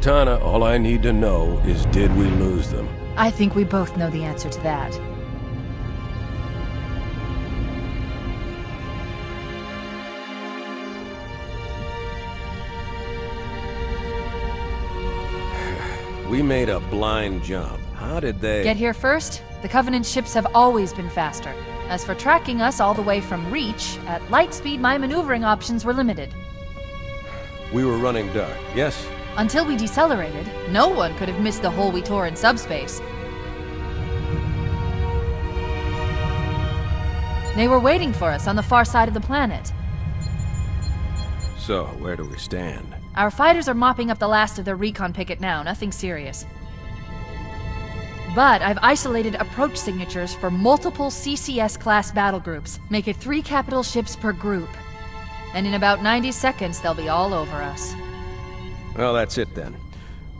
Cortana, all I need to know is did we lose them? I think we both know the answer to that. We made a blind jump. How did they... Get here first? The Covenant ships have always been faster. As for tracking us all the way from Reach, at light speed my maneuvering options were limited. We were running dark, yes? Until we decelerated, no one could have missed the hole we tore in subspace. They were waiting for us on the far side of the planet. So, where do we stand? Our fighters are mopping up the last of their recon picket now, nothing serious. But I've isolated approach signatures for multiple CCS-class battle groups. Make it 3 capital ships per group. And in about 90 seconds, they'll be all over us. Well, that's it then.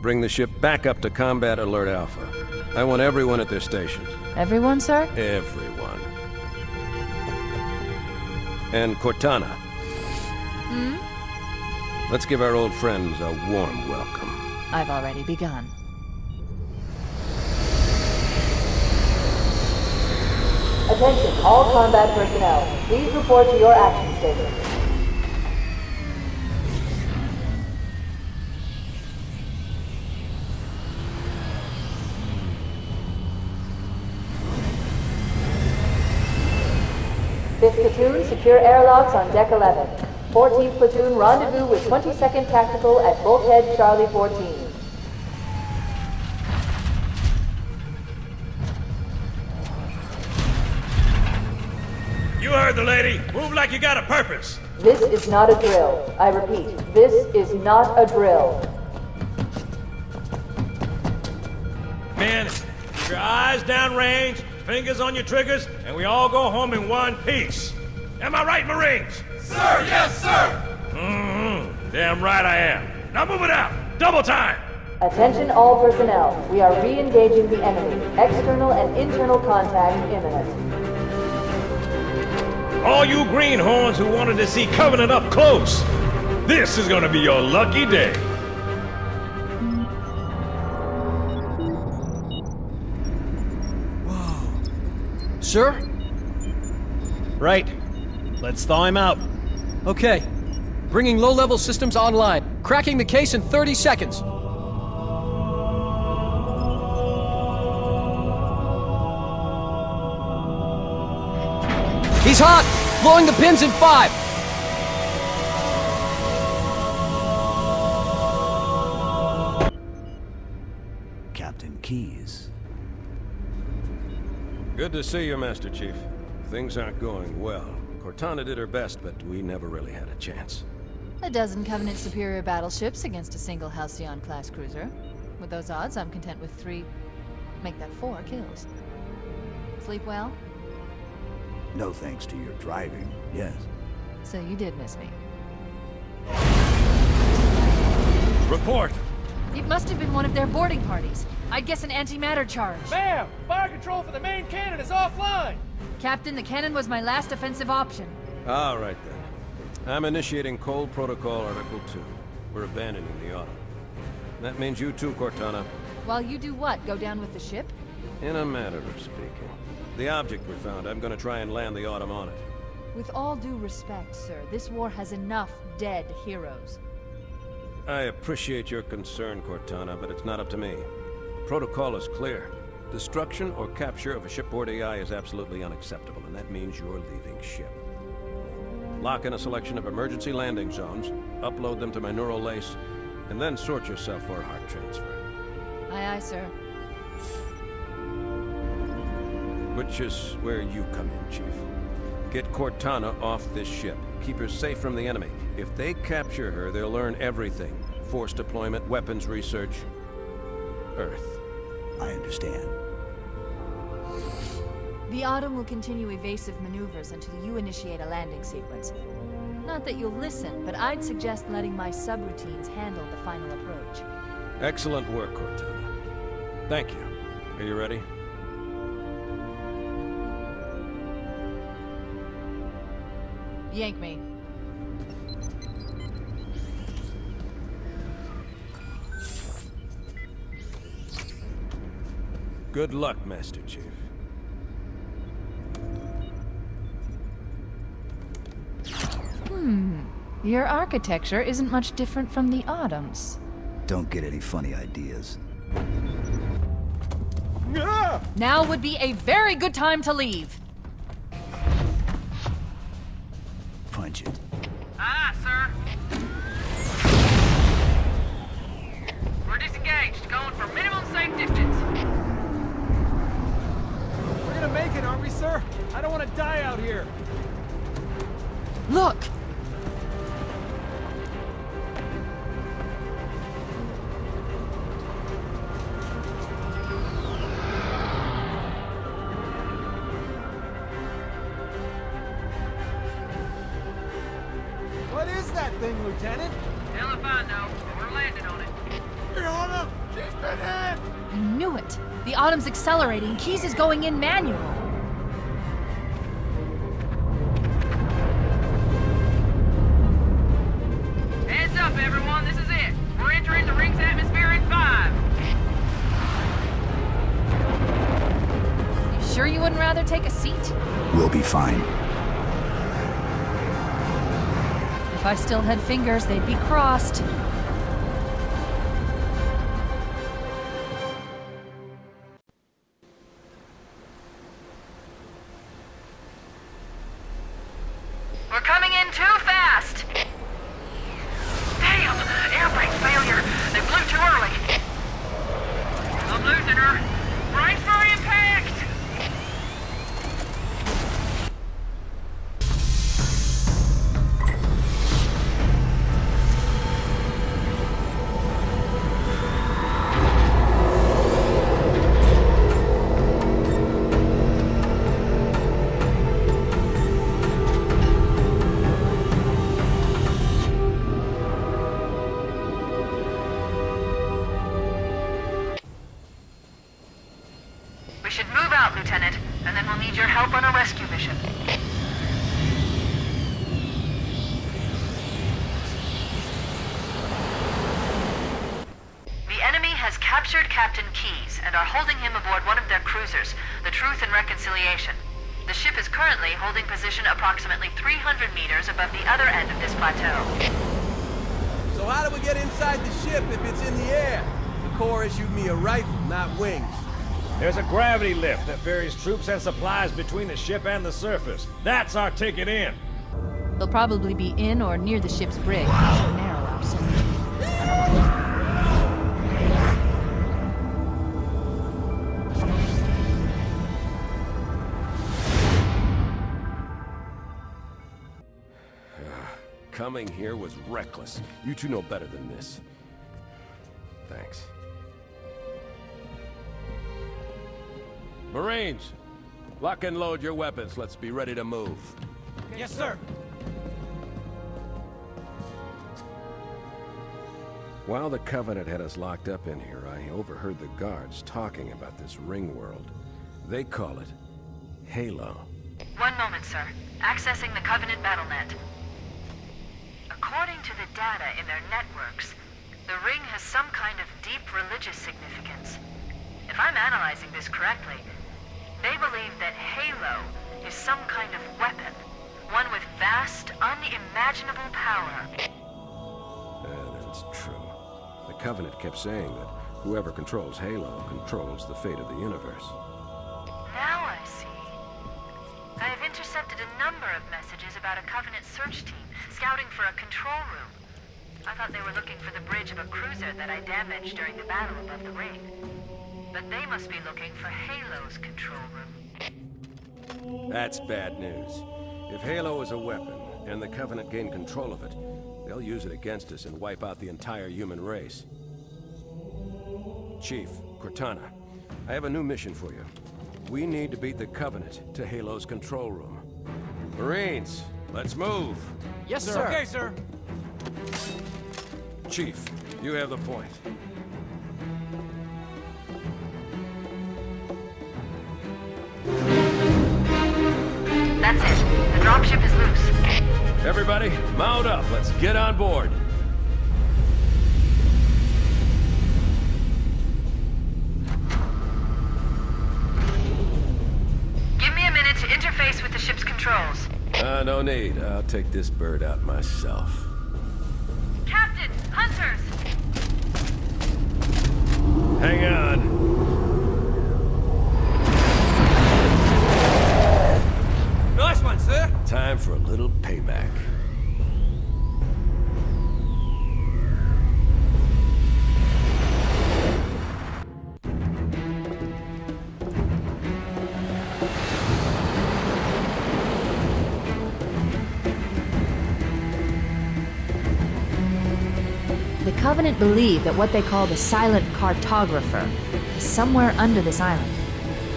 Bring the ship back up to Combat Alert Alpha. I want everyone at their stations. Everyone, sir? Everyone. And Cortana. Hmm? Let's give our old friends a warm welcome. I've already begun. Attention, all combat personnel. Please report to your action stations. Fifth platoon, secure airlocks on deck 11. 14th platoon, rendezvous with 22nd Tactical at Bulkhead Charlie 14. You heard the lady. Move like you got a purpose. This is not a drill. I repeat, this is not a drill. Men, keep your eyes downrange, fingers on your triggers, and we all go home in one piece. Am I right, Marines? Sir, yes, sir! Damn right I am. Now move it out. Double time. Attention all personnel. We are re-engaging the enemy. External and internal contact imminent. All you greenhorns who wanted to see Covenant up close, this is gonna be your lucky day. Sir? Right. Let's thaw him out. Okay. Bringing low-level systems online. Cracking the case in 30 seconds. He's hot! Blowing the pins in 5! Captain Keyes. Good to see you, Master Chief. Things aren't going well. Cortana did her best, but we never really had a chance. A dozen Covenant superior battleships against a single Halcyon-class cruiser. With those odds, I'm content with 3... make that 4 kills. Sleep well? No thanks to your driving, yes. So you did miss me. Report. It must have been one of their boarding parties. I'd guess an antimatter charge. Ma'am! Fire control for the main cannon is offline! Captain, the cannon was my last offensive option. All right, then. I'm initiating Cold Protocol Article 2. We're abandoning the Autumn. That means you too, Cortana. While you do what? Go down with the ship? In a matter of speaking. The object we found, I'm gonna try and land the Autumn on it. With all due respect, sir, this war has enough dead heroes. I appreciate your concern, Cortana, but it's not up to me. The protocol is clear. Destruction or capture of a shipboard AI is absolutely unacceptable, and that means you're leaving ship. Lock in a selection of emergency landing zones, upload them to my neural lace, and then sort yourself for a heart transfer. Aye, aye, sir. Which is where you come in, Chief. Get Cortana off this ship. Keep her safe from the enemy. If they capture her, they'll learn everything. Force deployment, weapons research, Earth. I understand. The Autumn will continue evasive maneuvers until you initiate a landing sequence. Not that you'll listen, but I'd suggest letting my subroutines handle the final approach. Excellent work, Cortana. Thank you. Are you ready? Yank me. Good luck, Master Chief. Your architecture isn't much different from the Autumn's. Don't get any funny ideas. Now would be a very good time to leave. Punch it. Aye, sir. We're disengaged, going for minimum safe distance. We're gonna make it, aren't we, sir? I don't want to die out here. Look! What is that thing, Lieutenant? Hell if I know, but we're landing on it. Your Honor, she's been hit! I knew it. The Autumn's accelerating. Keys is going in manual. Heads up, everyone, this is it. We're entering the ring's atmosphere in 5. You sure you wouldn't rather take a seat? We'll be fine. If I still had fingers, they'd be crossed. We're coming in too fast! Damn! Air brake failure! They blew too early! I'm losing her! Brace for impact! We should move out, Lieutenant, and then we'll need your help on a rescue mission. The enemy has captured Captain Keyes and are holding him aboard one of their cruisers, the Truth and Reconciliation. The ship is currently holding position approximately 300 meters above the other end of this plateau. So how do we get inside the ship if it's in the air? The Corps issued me a rifle, not wings. There's a gravity lift that ferries troops and supplies between the ship and the surface. That's our ticket in. They'll probably be in or near the ship's brig. Narrow absolutely. Coming here was reckless. You two know better than this. Thanks. Marines, lock and load your weapons. Let's be ready to move. Yes, sir. While the Covenant had us locked up in here, I overheard the guards talking about this ring world. They call it Halo. One moment, sir. Accessing the Covenant BattleNet. According to the data in their networks, the ring has some kind of deep religious significance. If I'm analyzing this correctly, they believe that Halo is some kind of weapon, one with vast, unimaginable power. That's true. The Covenant kept saying that whoever controls Halo controls the fate of the universe. Now I see. I have intercepted a number of messages about a Covenant search team scouting for a control room. I thought they were looking for the bridge of a cruiser that I damaged during the battle above the ring. But they must be looking for Halo's control room. That's bad news. If Halo is a weapon, and the Covenant gain control of it, they'll use it against us and wipe out the entire human race. Chief, Cortana, I have a new mission for you. We need to beat the Covenant to Halo's control room. Marines, let's move! Yes, sir. Okay, sir. Chief, you have the point. That's it. The dropship is loose. Everybody, mount up. Let's get on board. interface with the ship's controls. No need. I'll take this bird out myself. Captain! Hunters! Hang on. Nice one, sir. Time for a little payback. The Covenant believe that what they call the Silent Cartographer is somewhere under this island.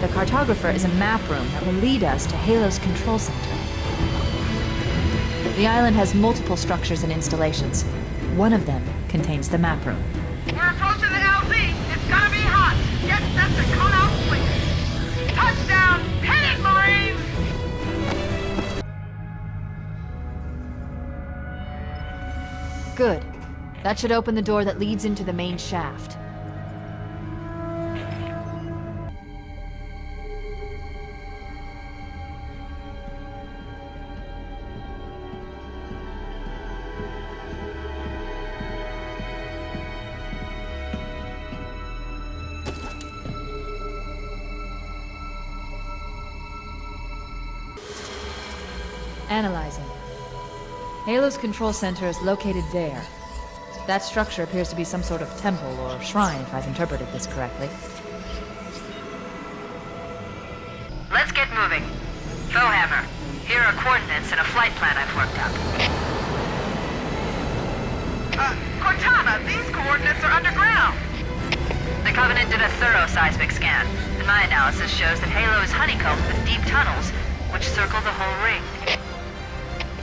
The Cartographer is a map room that will lead us to Halo's control center. The island has multiple structures and installations. One of them contains the map room. We're approaching the LZ. It's gonna be hot. Get set to come out swinging. Touchdown! Hit it, Marines! Good. That should open the door that leads into the main shaft. Analyzing. Halo's control center is located there. That structure appears to be some sort of temple or shrine, if I've interpreted this correctly. Let's get moving. Foehammer, here are coordinates and a flight plan I've worked up. Cortana, these coordinates are underground. The Covenant did a thorough seismic scan, and my analysis shows that Halo is honeycombed with deep tunnels, which circle the whole ring.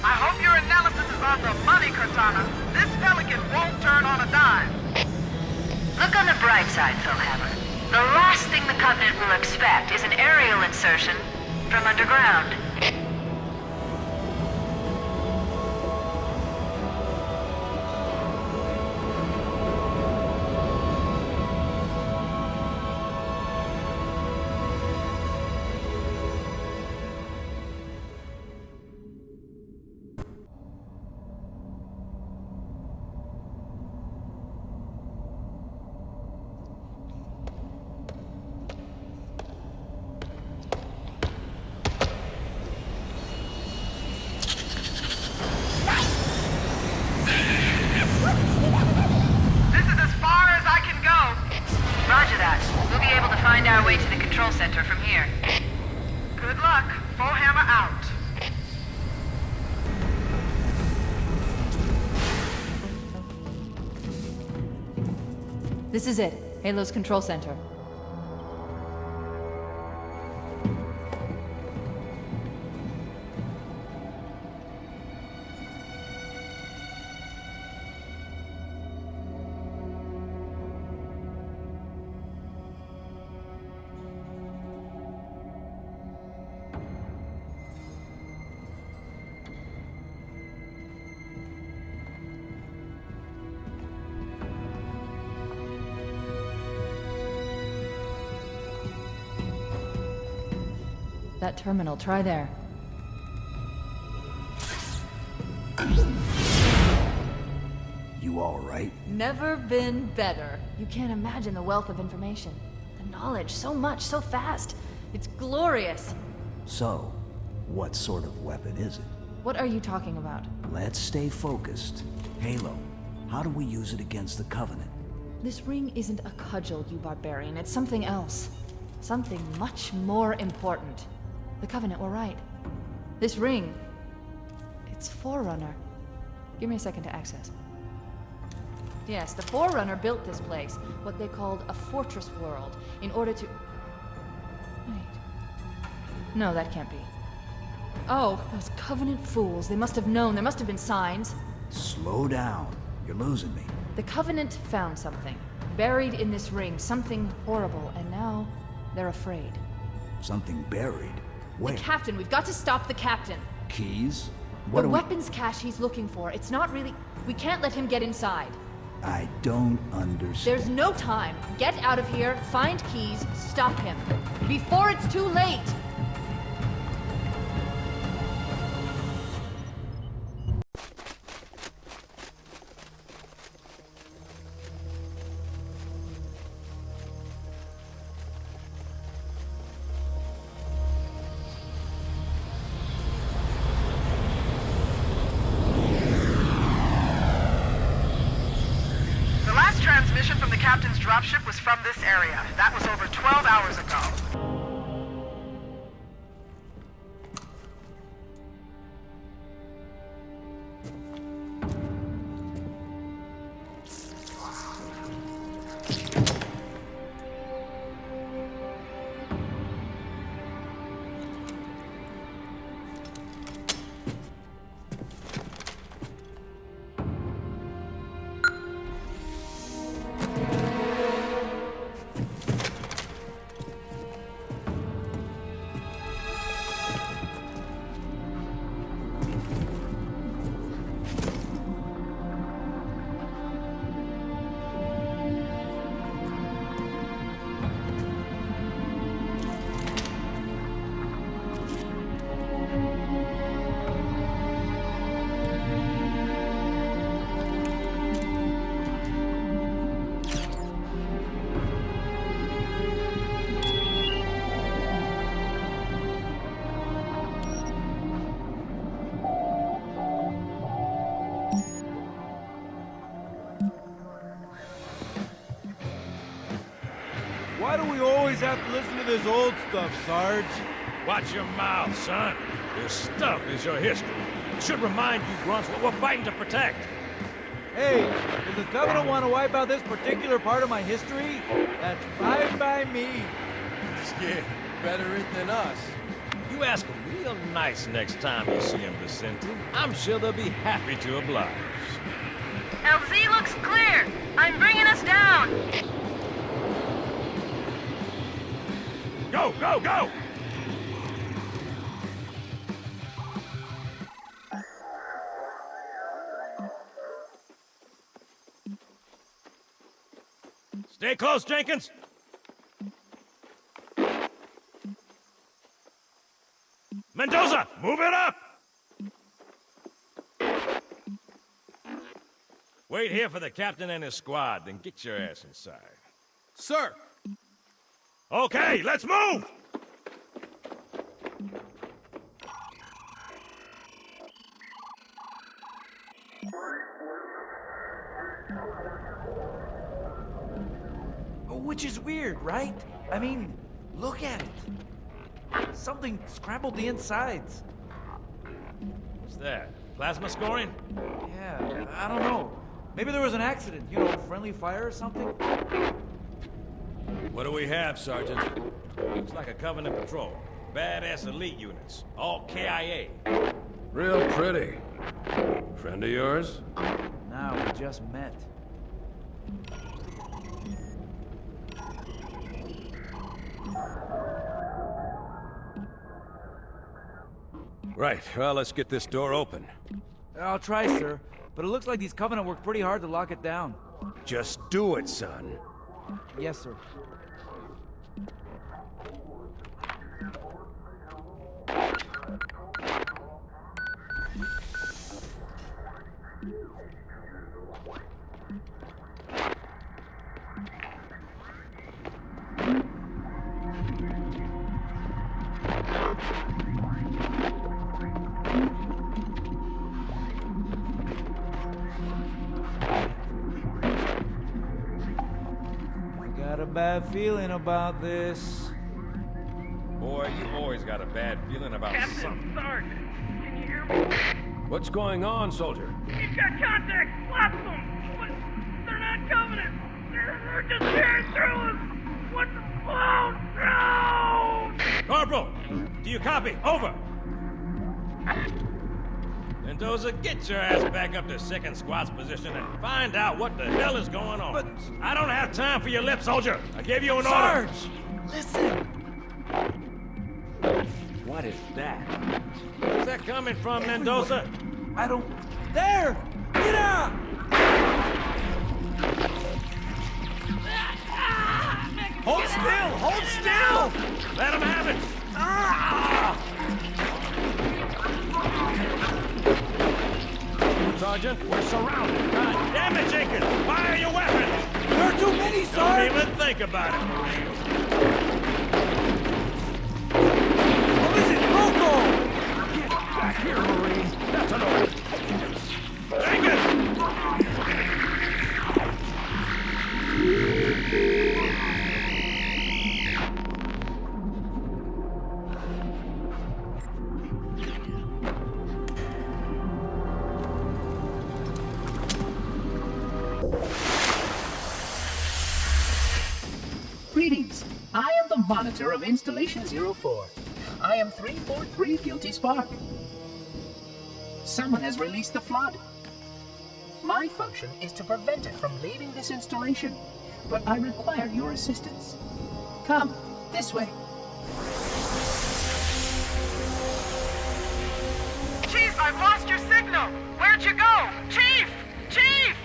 I hope your analysis is on the money, Cortana. This Pelican won't turn on a dime. Look on the bright side, Foehammer. The last thing the Covenant will expect is an aerial insertion from underground. Roger that. We'll be able to find our way to the control center from here. Good luck. Foehammer out. This is it. Halo's control center. That terminal, try there. You all right? Never been better. You can't imagine the wealth of information. The knowledge, so much, so fast. It's glorious. So, what sort of weapon is it? What are you talking about? Let's stay focused. Halo, how do we use it against the Covenant? This ring isn't a cudgel, you barbarian. It's something else. Something much more important. The Covenant were right. This ring, it's Forerunner. Give me a second to access. Yes, the Forerunner built this place, what they called a fortress world, in order to... Wait. No, that can't be. Oh, those Covenant fools. They must have known. There must have been signs. Slow down. You're losing me. The Covenant found something. Buried in this ring. Something horrible. And now, they're afraid. Something buried? Where? The captain. We've got to stop the captain. Keys? The weapons cache he's looking for. It's not really... We can't let him get inside. I don't understand. There's no time. Get out of here, find keys, stop him. Before it's too late! ship was from this area. That was over 12 hours ago. Why do we always have to listen to this old stuff, Sarge? Watch your mouth, son. This stuff is your history. It should remind you grunts what we're fighting to protect. Hey, does the Covenant want to wipe out this particular part of my history? That's fine by me. Yeah, better it than us. You ask them real nice next time you see them, Vicente. I'm sure they'll be happy to oblige. LZ looks clear. I'm bringing us down. Go, go, go! Stay close, Jenkins. Mendoza, move it up! Wait here for the captain and his squad, then get your ass inside. Sir! Okay, let's move! Which is weird, right? I mean, look at it. Something scrambled the insides. What's that? Plasma scoring? Yeah, I don't know. Maybe there was an accident, you know, friendly fire or something? What do we have, Sergeant? Looks like a Covenant patrol. Badass elite units. All KIA. Real pretty. Friend of yours? Nah, we just met. Right, well, let's get this door open. I'll try, sir. But it looks like these Covenant worked pretty hard to lock it down. Just do it, son. Yes, sir. Got a bad feeling about this. Boy, you always got a bad feeling about something. Sarge, can you hear me? What's going on, soldier? He's got contact! Blast them! What? They're not Covenant! They're just tearing through us! What the... Oh, no! Corporal, do you copy? Over! Mendoza, get your ass back up to second squad's position and find out what the hell is going on. But... I don't have time for your lip, soldier. I gave you an Sarge! order. Listen! What is that? Where's that coming from, Mendoza? I don't... There! Get out! Hold still! Hold still! Let him have it! Sergeant, we're surrounded. God damn it, Jenkins! Fire your weapons! There are too many, Sarge! Don't even think about it, Marine. What is it? Rocco! Get back here, Marine! That's an order! Jenkins! ground monitor of Installation 04. I am 343 Guilty Spark. Someone has released the flood. My function is to prevent it from leaving this installation, but I require your assistance. Come, this way. Chief, I've lost your signal! Where'd you go? Chief! Chief!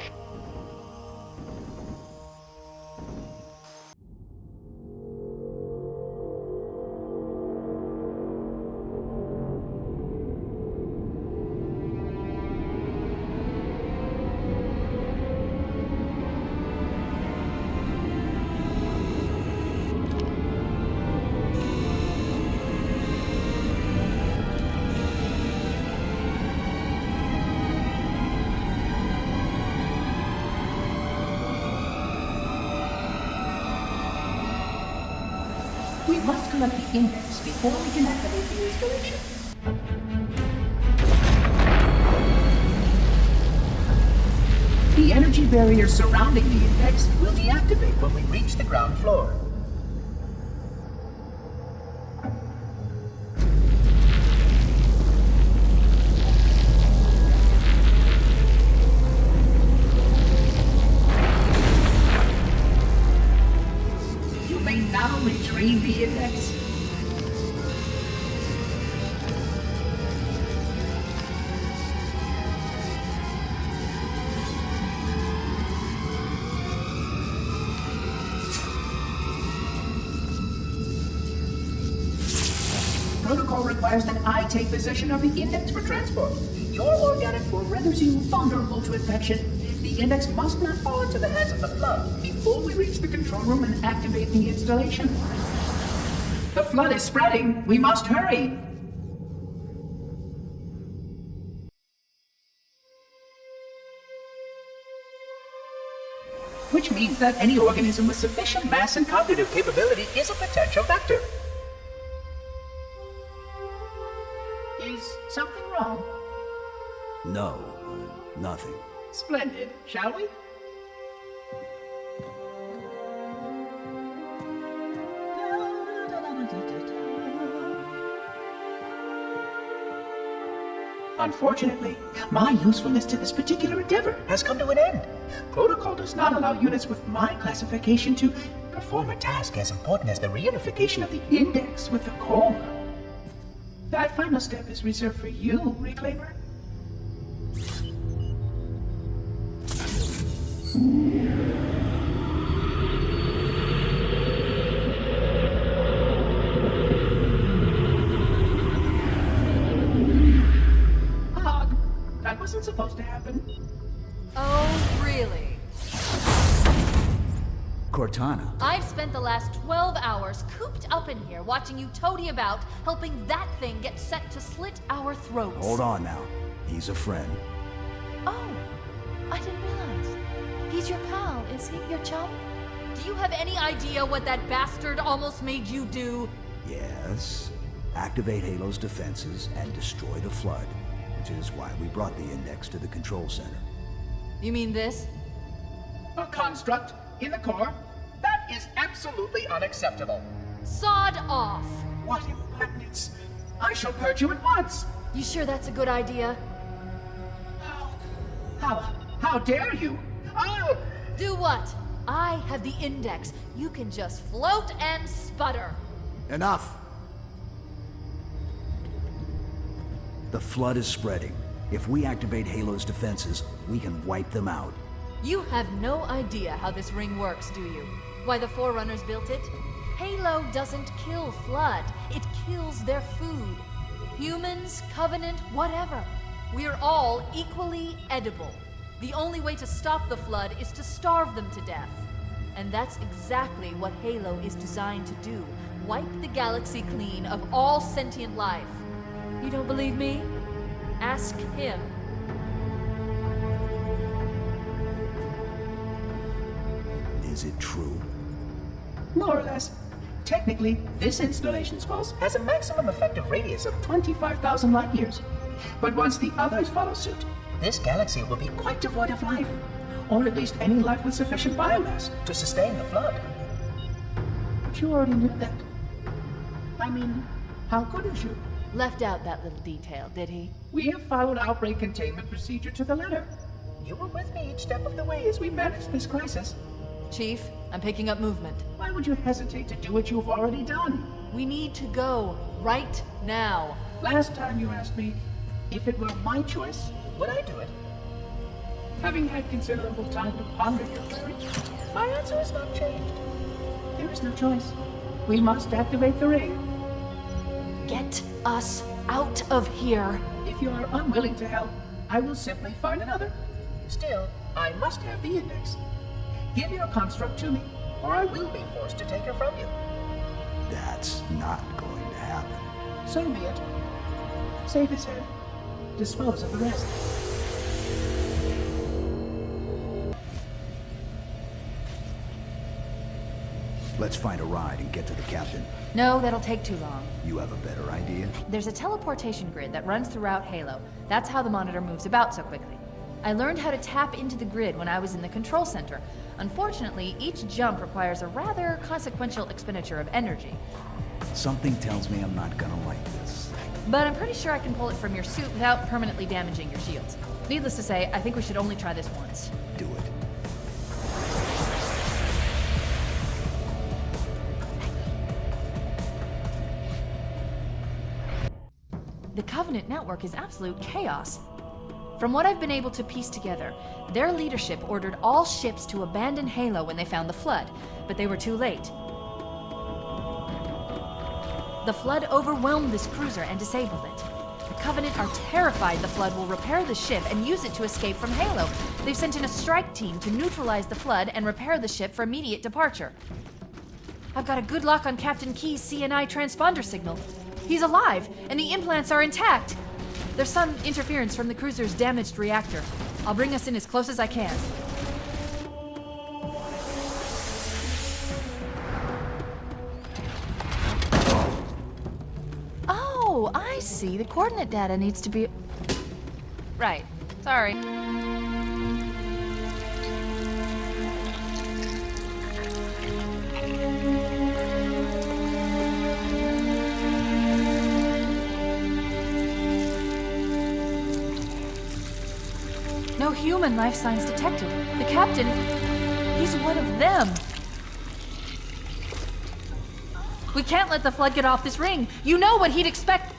We must collect the index before we can activate the installation. The energy barrier surrounding the index will deactivate when we reach the ground floor. You may now retrieve the index. Protocol requires that I take possession of the index for transport. Your organic form renders you vulnerable to infection. The index must not fall into the hands of the flood before we reach the control room and activate the installation. The flood is spreading. We must hurry. Which means that any organism with sufficient mass and cognitive capability is a potential vector. Is something wrong? No, nothing. Splendid, shall we? Unfortunately, my usefulness to this particular endeavor has come to an end. Protocol does not allow units with my classification to perform a task as important as the reunification of the index with the core. That final step is reserved for you, Reclaimer. Hog, that wasn't supposed to happen. Oh, really? Cortana. I've spent the last 12 hours cooped up in here watching you toady about, helping that thing get set to slit our throats. Hold on now. He's a friend. Oh, I didn't realize. He's your pal, is he? Your chum? Do you have any idea what that bastard almost made you do? Yes. Activate Halo's defenses and destroy the flood, which is why we brought the index to the control center. You mean this? A construct in the core? That is absolutely unacceptable. Sod off! What impertinence! I shall purge you at once! You sure that's a good idea? How dare you? Oh! Do what? I have the index. You can just float and sputter. Enough! The flood is spreading. If we activate Halo's defenses, we can wipe them out. You have no idea how this ring works, do you? Why the Forerunners built it? Halo doesn't kill Flood. It kills their food. Humans, Covenant, whatever. We're all equally edible. The only way to stop the Flood is to starve them to death. And that's exactly what Halo is designed to do. Wipe the galaxy clean of all sentient life. You don't believe me? Ask him. Is it true? More or less. Technically, this installation's pulse has a maximum effective radius of 25,000 light years. But once the others follow suit, this galaxy will be quite devoid of life. Or at least any life with sufficient biomass to sustain the flood. But you already knew that. I mean, how couldn't you? Left out that little detail, did he? We have followed outbreak containment procedure to the letter. You were with me each step of the way as we managed this crisis. Chief, I'm picking up movement. Why would you hesitate to do what you've already done? We need to go. Right now. Last time you asked me if it were my choice, would I do it? Having had considerable time to ponder your query, my answer has not changed. There is no choice. We must activate the ring. Get us out of here. If you are unwilling to help, I will simply find another. Still, I must have the index. Give your construct to me, or I will be forced to take her from you. That's not going to happen. So be it. Save his head. Dispose of the rest. Let's find a ride and get to the captain. No, that'll take too long. You have a better idea? There's a teleportation grid that runs throughout Halo. That's how the monitor moves about so quickly. I learned how to tap into the grid when I was in the control center. Unfortunately, each jump requires a rather consequential expenditure of energy. Something tells me I'm not gonna like this. But I'm pretty sure I can pull it from your suit without permanently damaging your shields. Needless to say, I think we should only try this once. Do it. The Covenant network is absolute chaos. From what I've been able to piece together, their leadership ordered all ships to abandon Halo when they found the Flood, but they were too late. The Flood overwhelmed this cruiser and disabled it. The Covenant are terrified the Flood will repair the ship and use it to escape from Halo. They've sent in a strike team to neutralize the Flood and repair the ship for immediate departure. I've got a good lock on Captain Key's CNI transponder signal. He's alive, and the implants are intact. There's some interference from the cruiser's damaged reactor. I'll bring us in as close as I can. Oh, I see. The coordinate data needs to be... Right. Sorry. No human life signs detected. The captain, he's one of them. We can't let the Flood get off this ring. You know what he'd expect.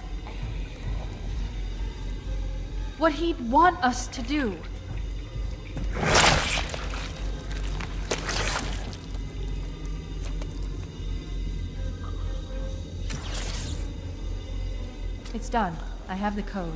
What he'd want us to do. It's done. I have the code.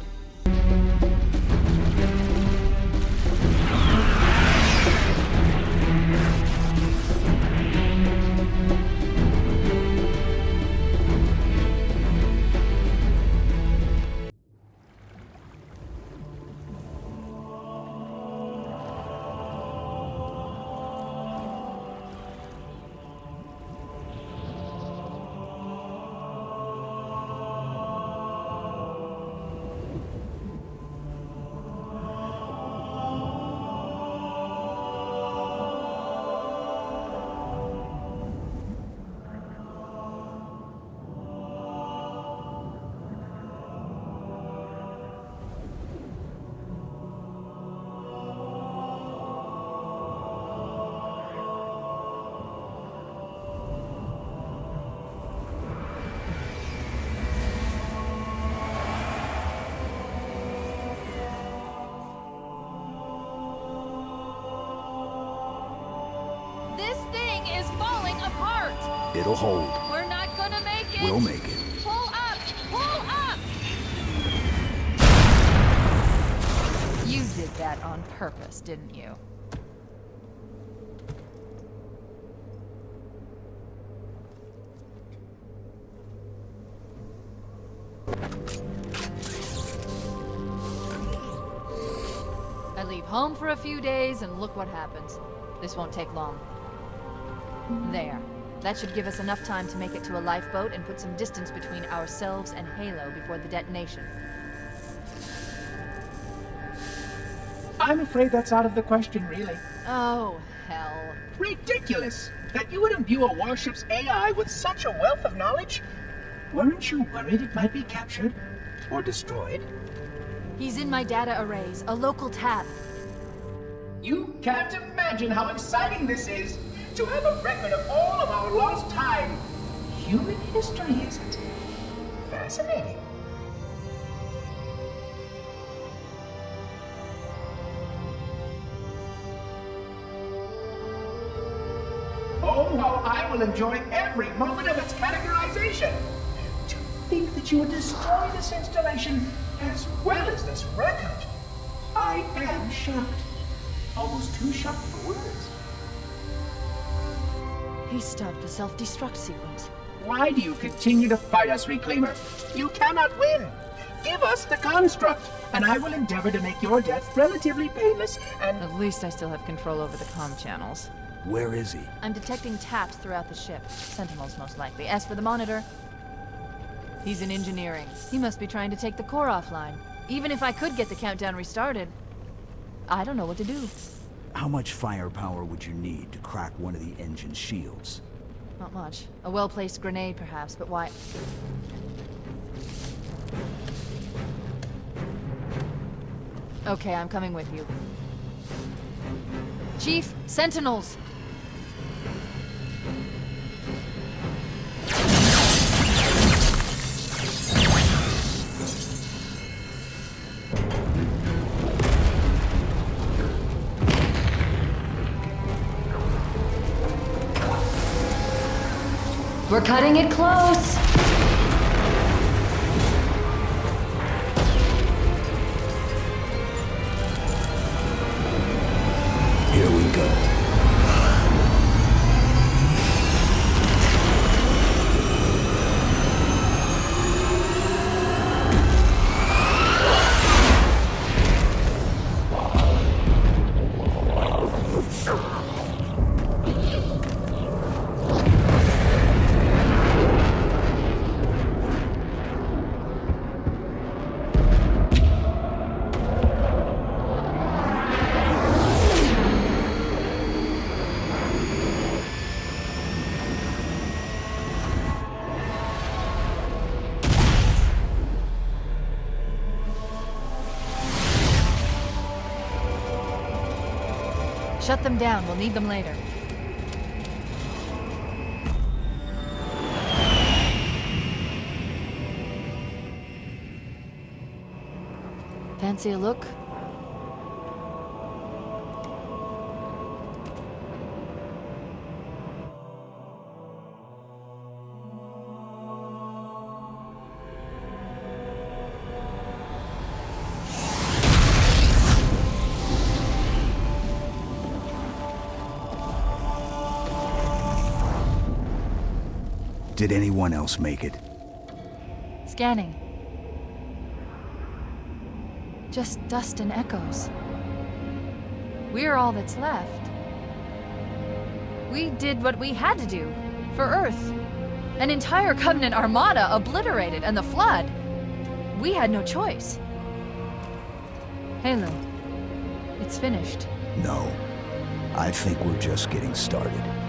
This thing is falling apart! It'll hold. We're not gonna make it! We'll make it. Pull up! Pull up! You did that on purpose, didn't you? I leave home for a few days and look what happens. This won't take long. There. That should give us enough time to make it to a lifeboat and put some distance between ourselves and Halo before the detonation. I'm afraid that's out of the question, really. Oh, hell. Ridiculous! That you would imbue a warship's AI with such a wealth of knowledge? Weren't you worried it might be captured or destroyed? He's in my data arrays, a local tab. You can't imagine how exciting this is to have a record of all of our lost time. Human history, isn't it? Fascinating. Oh, how I will enjoy every moment of its categorization. To think that you would destroy this installation as well as this record. I am shocked. Almost too shocked for words. He stopped the self-destruct sequence. Why do you continue to fight us, Reclaimer? You cannot win. Give us the construct, and I will endeavor to make your death relatively painless and... At least I still have control over the comm channels. Where is he? I'm detecting taps throughout the ship. Sentinels, most likely. As for the monitor, he's in engineering. He must be trying to take the core offline. Even if I could get the countdown restarted, I don't know what to do. How much firepower would you need to crack one of the engine's shields? Not much. A well-placed grenade, perhaps, but why? Okay, I'm coming with you. Chief, Sentinels! We're cutting it close. Here we go. Shut them down. We'll need them later. Fancy a look? Did anyone else make it? Scanning. Just dust and echoes. We're all that's left. We did what we had to do for Earth. An entire Covenant armada obliterated, and the Flood. We had no choice. Halo, it's finished. No. I think we're just getting started.